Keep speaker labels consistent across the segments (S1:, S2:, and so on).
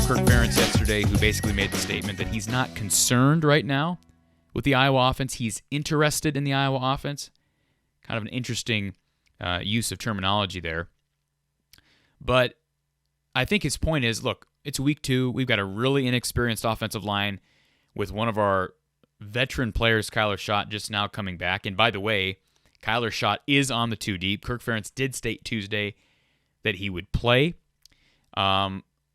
S1: Kirk Ferentz yesterday, who basically made the statement that he's not concerned right now with the Iowa offense. He's interested in the Iowa offense. Kind of an interesting use of terminology there. But I think his point is, look, it's week 2. We've got a really inexperienced offensive line with one of our veteran players, Kyler Schott, just now coming back. And by the way, Kyler Schott is on the 2 deep. Kirk Ferentz did state Tuesday that he would play.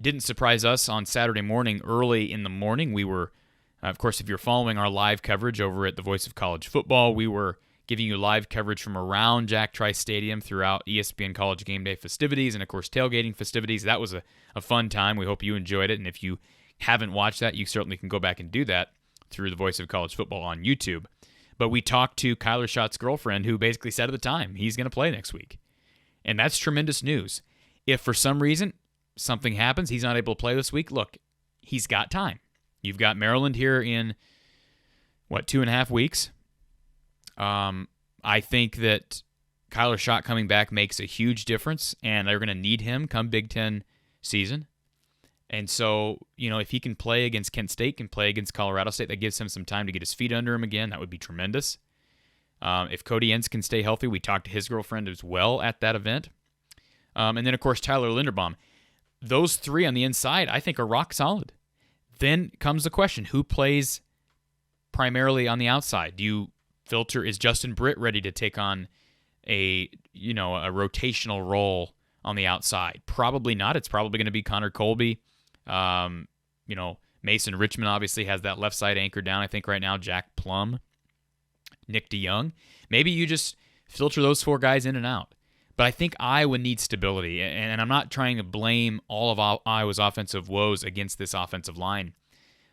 S1: Didn't surprise us on Saturday morning, early in the morning. We were, of course, if you're following our live coverage over at the Voice of College Football, we were giving you live coverage from around Jack Trice Stadium throughout ESPN College Game Day festivities and, of course, tailgating festivities. That was a fun time. We hope you enjoyed it. And if you haven't watched that, you certainly can go back and do that through the Voice of College Football on YouTube. But we talked to Kyler Schott's girlfriend, who basically said at the time he's going to play next week. And that's tremendous news. If for some reason something happens, he's not able to play this week, look, he's got time. You've got Maryland here in, 2.5 weeks? I think that Kyler Schott coming back makes a huge difference, and they're going to need him come Big Ten season. And so, if he can play against Kent State, can play against Colorado State, that gives him some time to get his feet under him again. That would be tremendous. If Cody Entz can stay healthy, we talked to his girlfriend as well at that event. And then, of course, Tyler Linderbaum. Those 3 on the inside, I think, are rock solid. Then comes the question, who plays primarily on the outside? Do you filter, is Justin Britt ready to take on a rotational role on the outside? Probably not. It's probably going to be Connor Colby. Mason Richmond obviously has that left side anchor down, I think, right now. Jack Plum, Nick DeYoung. Maybe you just filter those 4 guys in and out. But I think Iowa needs stability, and I'm not trying to blame all of Iowa's offensive woes against this offensive line.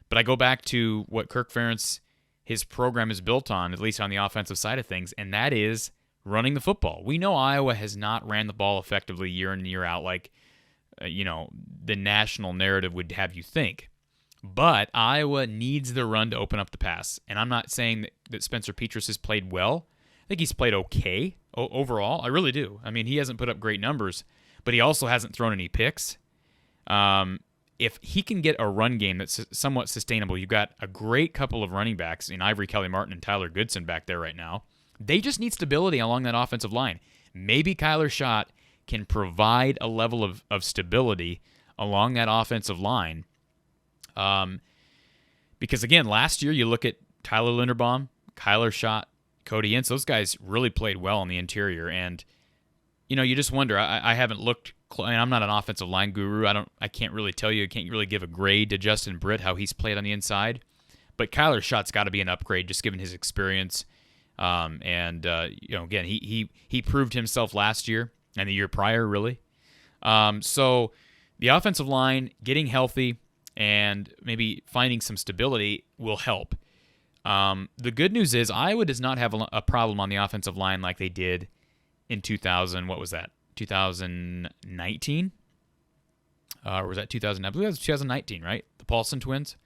S1: But I go back to what Kirk Ferentz, his program is built on, at least on the offensive side of things, and that is running the football. We know Iowa has not ran the ball effectively year in and year out like, the national narrative would have you think. But Iowa needs the run to open up the pass. And I'm not saying that Spencer Petras has played well. I think he's played okay overall. I really do. I mean, he hasn't put up great numbers, but he also hasn't thrown any picks. If he can get a run game that's somewhat sustainable, you've got a great couple of running backs in Ivory Kelly-Martin and Tyler Goodson back there right now. They just need stability along that offensive line. Maybe Kyler Schott can provide a level of stability along that offensive line. Because, again, last year you look at Tyler Linderbaum, Kyler Schott, Cody Entz, those guys really played well on the interior. And, you just wonder, I haven't looked, and I'm not an offensive line guru. I can't really tell you, I can't really give a grade to Justin Britt, how he's played on the inside. But Kyler Schott's got to be an upgrade, just given his experience. Again, he proved himself last year and the year prior, really. So the offensive line getting healthy and maybe finding some stability will help. The good news is Iowa does not have a problem on the offensive line like they did in 2019? Or was that 2000? I believe that was 2019, right? The Paulson twins.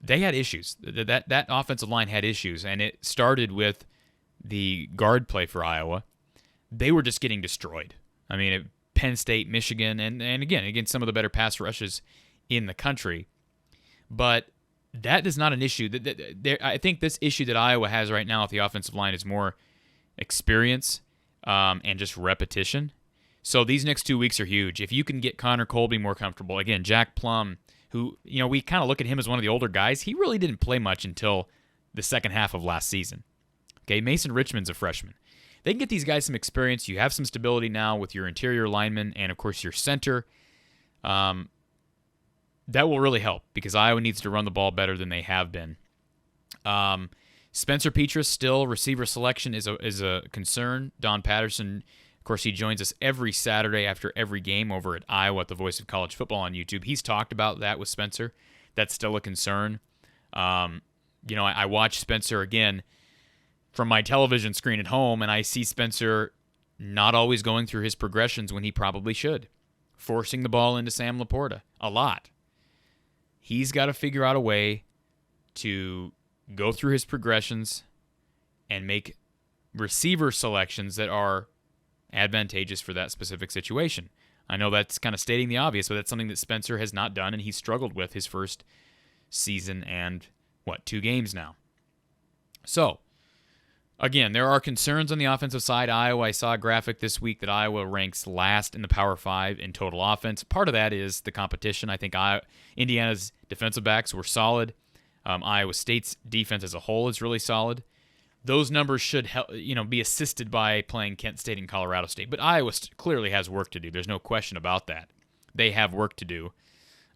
S1: They had issues. That offensive line had issues, and it started with the guard play for Iowa. They were just getting destroyed. I mean, Penn State, Michigan, and again, against some of the better pass rushes in the country. But that is not an issue. I think this issue that Iowa has right now with the offensive line is more experience and just repetition. So these next 2 weeks are huge. If you can get Connor Colby more comfortable, again, Jack Plum, who, we kind of look at him as one of the older guys. He really didn't play much until the second half of last season. Okay, Mason Richmond's a freshman. They can get these guys some experience. You have some stability now with your interior linemen and, of course, your center. That will really help because Iowa needs to run the ball better than they have been. Spencer Petras, still receiver selection is a concern. Don Patterson, of course, he joins us every Saturday after every game over at Iowa at the Voice of College Football on YouTube. He's talked about that with Spencer. That's still a concern. I watch Spencer again from my television screen at home, and I see Spencer not always going through his progressions when he probably should, forcing the ball into Sam Laporta a lot. He's got to figure out a way to go through his progressions and make receiver selections that are advantageous for that specific situation. I know that's kind of stating the obvious, but that's something that Spencer has not done, and he's struggled with his first season and, 2 games now. So, again, there are concerns on the offensive side. Iowa, I saw a graphic this week that Iowa ranks last in the Power 5 in total offense. Part of that is the competition. I think Indiana's defensive backs were solid. Iowa State's defense as a whole is really solid. Those numbers should help, be assisted by playing Kent State and Colorado State. But Iowa clearly has work to do. There's no question about that. They have work to do.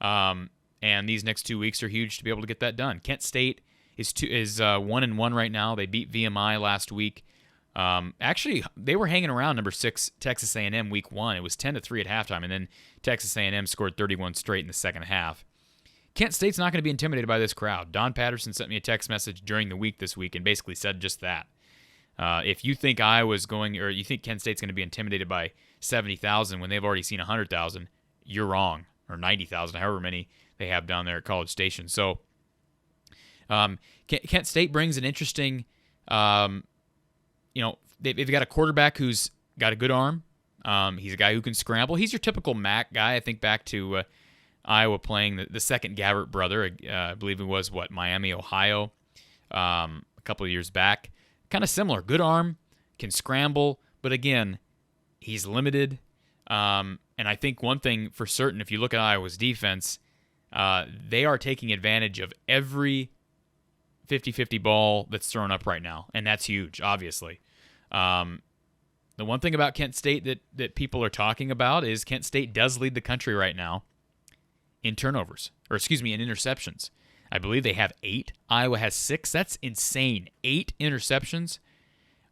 S1: And these next 2 weeks are huge to be able to get that done. Kent State is 1-1 right now. They beat VMI last week. Actually, they were hanging around number 6 Texas A&M week 1. It was 10-3 at halftime, and then Texas A&M scored 31 straight in the second half. Kent State's not going to be intimidated by this crowd. Don Patterson sent me a text message during the week this week and basically said just that. If you think you think Kent State's going to be intimidated by 70,000 when they've already seen 100,000, you're wrong. Or 90,000, however many they have down there at College Station. So Kent State brings an interesting, they've got a quarterback who's got a good arm. He's a guy who can scramble. He's your typical MAC guy. I think back to Iowa playing the second Gabbert brother. I believe it was, Miami, Ohio, a couple of years back. Kind of similar. Good arm, can scramble, but again, he's limited. And I think one thing for certain, if you look at Iowa's defense, they are taking advantage of every 50-50 ball that's thrown up right now, and that's huge, obviously. The one thing about Kent State that people are talking about is Kent State does lead the country right now in turnovers, in interceptions. I believe they have 8. Iowa has 6. That's insane. 8 interceptions,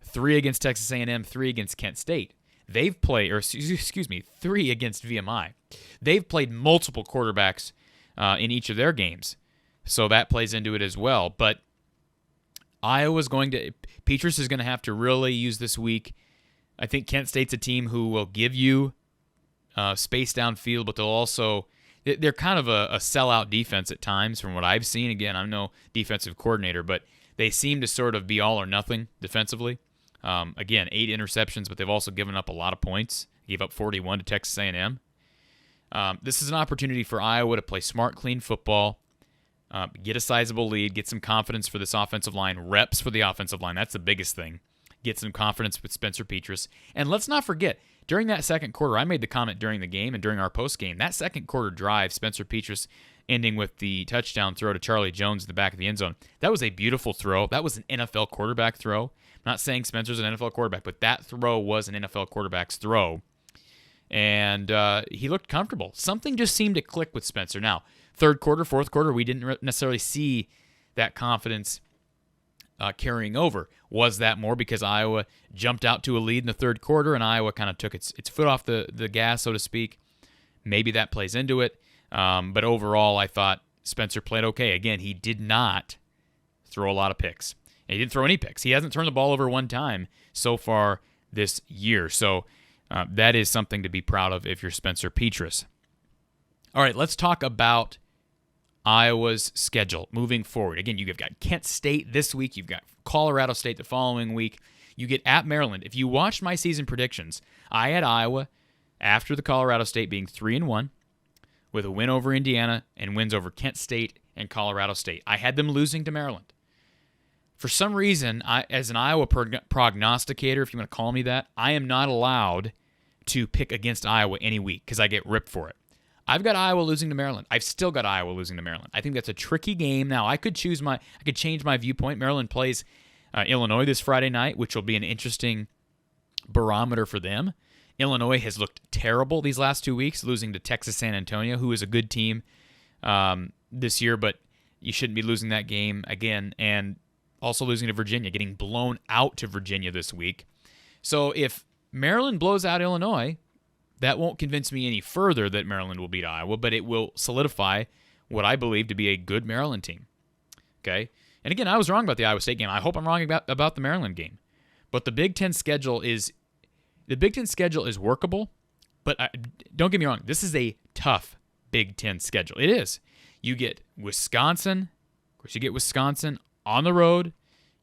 S1: 3 against Texas A&M, 3 against Kent State. They've played, 3 against VMI. They've played multiple quarterbacks in each of their games, so that plays into it as well. But Petras is going to have to really use this week. I think Kent State's a team who will give you space downfield, but they're kind of a sellout defense at times from what I've seen. Again, I'm no defensive coordinator, but they seem to sort of be all or nothing defensively. Again, 8 interceptions, but they've also given up a lot of points. Gave up 41 to Texas A&M. This is an opportunity for Iowa to play smart, clean football, get a sizable lead, get some confidence for this offensive line, reps for the offensive line. That's the biggest thing. Get some confidence with Spencer Petras. And let's not forget, during that second quarter, I made the comment during the game and during our post game, that second quarter drive, Spencer Petras ending with the touchdown throw to Charlie Jones in the back of the end zone. That was a beautiful throw. That was an NFL quarterback throw. I'm not saying Spencer's an NFL quarterback, but that throw was an NFL quarterback's throw. And he looked comfortable. Something just seemed to click with Spencer. Now, third quarter, fourth quarter, we didn't necessarily see that confidence carrying over. Was that more because Iowa jumped out to a lead in the third quarter and Iowa kind of took its foot off the gas, so to speak? Maybe that plays into it. But overall, I thought Spencer played okay. Again, he did not throw a lot of picks. And he didn't throw any picks. He hasn't turned the ball over one time so far this year. So that is something to be proud of if you're Spencer Petras. All right, let's talk about Iowa's schedule moving forward. Again, you've got Kent State this week. You've got Colorado State the following week. You get at Maryland. If you watched my season predictions, I had Iowa after the Colorado State being 3-1 with a win over Indiana and wins over Kent State and Colorado State. I had them losing to Maryland. For some reason, as an Iowa prognosticator, if you want to call me that, I am not allowed to pick against Iowa any week because I get ripped for it. I've got Iowa losing to Maryland. I've still got Iowa losing to Maryland. I think that's a tricky game. Now, I could change my viewpoint. Maryland plays Illinois this Friday night, which will be an interesting barometer for them. Illinois has looked terrible these last 2 weeks, losing to Texas San Antonio, who is a good team this year, but you shouldn't be losing that game again. And also losing to Virginia, getting blown out to Virginia this week. So if Maryland blows out Illinois, that won't convince me any further that Maryland will beat Iowa, but it will solidify what I believe to be a good Maryland team. Okay? And again, I was wrong about the Iowa State game. I hope I'm wrong about the Maryland game. But the Big Ten schedule is workable, but don't get me wrong, this is a tough Big Ten schedule. It is. You get Wisconsin. Of course, you get Wisconsin on the road.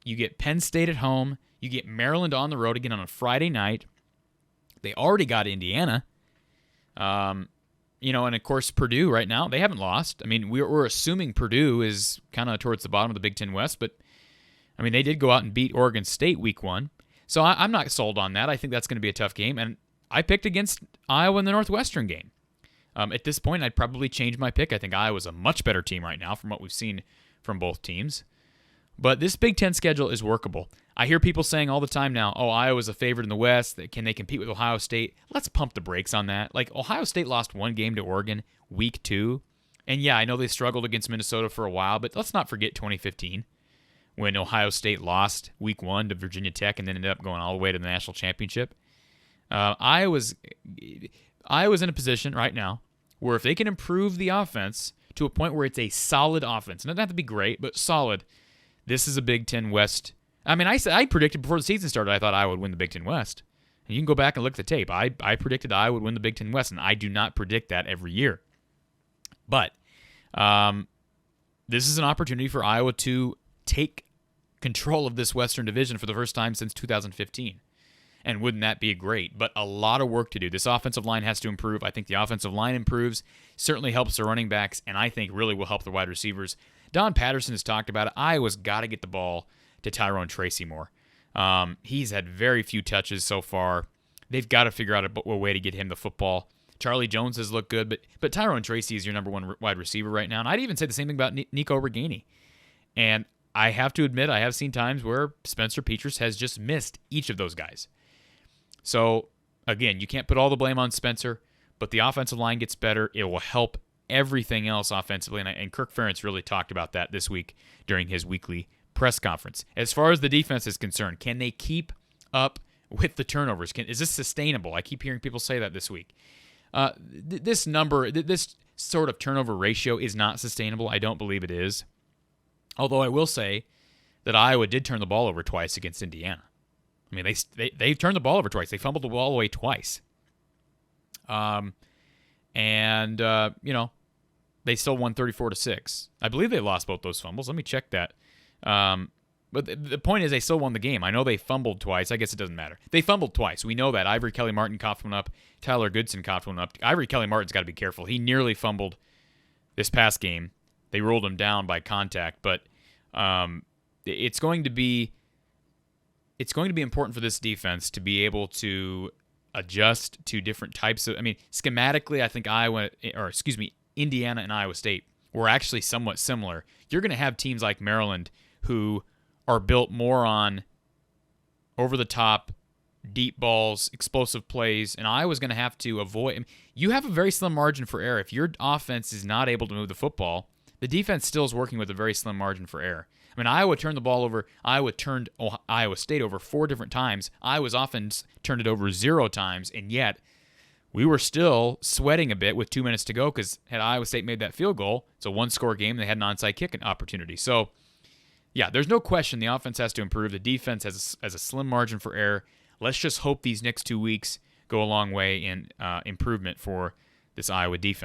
S1: You get Penn State at home. You get Maryland on the road again on a Friday night. They already got Indiana And of course Purdue right now, they haven't lost. I mean, we're assuming Purdue is kind of towards the bottom of the Big Ten West, but I mean, they did go out and beat Oregon State week 1. So I'm not sold on that. I think that's going to be a tough game. And I picked against Iowa in the Northwestern game. At this point, I'd probably change my pick. I think Iowa's a much better team right now from what we've seen from both teams. But this Big Ten schedule is workable. I hear people saying all the time now, oh, Iowa's a favorite in the West. Can they compete with Ohio State? Let's pump the brakes on that. Like, Ohio State lost 1 game to Oregon week 2. And yeah, I know they struggled against Minnesota for a while, but let's not forget 2015 when Ohio State lost week 1 to Virginia Tech and then ended up going all the way to the national championship. Iowa's in a position right now where if they can improve the offense to a point where it's a solid offense, it doesn't have to be great, but solid, this is a Big Ten West. I mean, I predicted before the season started, I thought Iowa would win the Big Ten West. And you can go back and look at the tape. I predicted Iowa would win the Big Ten West, and I do not predict that every year. But this is an opportunity for Iowa to take control of this Western Division for the first time since 2015. And wouldn't that be great? But a lot of work to do. This offensive line has to improve. I think the offensive line improves. Certainly helps the running backs, and I think really will help the wide receivers. Don Patterson has talked about it. Iowa's got to get the ball to Tyrone Tracy more. He's had very few touches so far. They've got to figure out a way to get him the football. Charlie Jones has looked good, but Tyrone Tracy is your number 1 wide receiver right now. And I'd even say the same thing about Nico Reganey. And I have to admit, I have seen times where Spencer Petras has just missed each of those guys. So, again, you can't put all the blame on Spencer, but the offensive line gets better. It will help everything else offensively, and Kirk Ferentz really talked about that this week during his weekly press conference. As far as the defense is concerned, can they keep up with the turnovers? Is this sustainable? I keep hearing people say that this week. This sort of turnover ratio is not sustainable. I don't believe it is. Although I will say that Iowa did turn the ball over twice against Indiana. I mean, they turned the ball over twice. They fumbled the ball away twice. They still won 34-6. I believe they lost both those fumbles. Let me check that. But the point is they still won the game. I know they fumbled twice. I guess it doesn't matter. They fumbled twice. We know that. Ivory Kelly-Martin coughed one up. Tyler Goodson coughed one up. Ivory Kelly-Martin's got to be careful. He nearly fumbled this past game. They rolled him down by contact, but it's going to be important for this defense to be able to adjust to different types of. I mean, schematically, I think Indiana and Iowa State were actually somewhat similar. You're going to have teams like Maryland who are built more on over-the-top, deep balls, explosive plays, and Iowa's going to have to avoid. I mean, you have a very slim margin for error. If your offense is not able to move the football, the defense still is working with a very slim margin for error. I mean, Iowa turned the ball over. Iowa turned Iowa State over 4 different times. Iowa's offense turned it over 0 times, and yet we were still sweating a bit with 2 minutes to go because had Iowa State made that field goal, it's a 1-score game, and they had an onside kick opportunity. So, yeah, there's no question the offense has to improve. The defense has a slim margin for error. Let's just hope these next 2 weeks go a long way in improvement for this Iowa defense.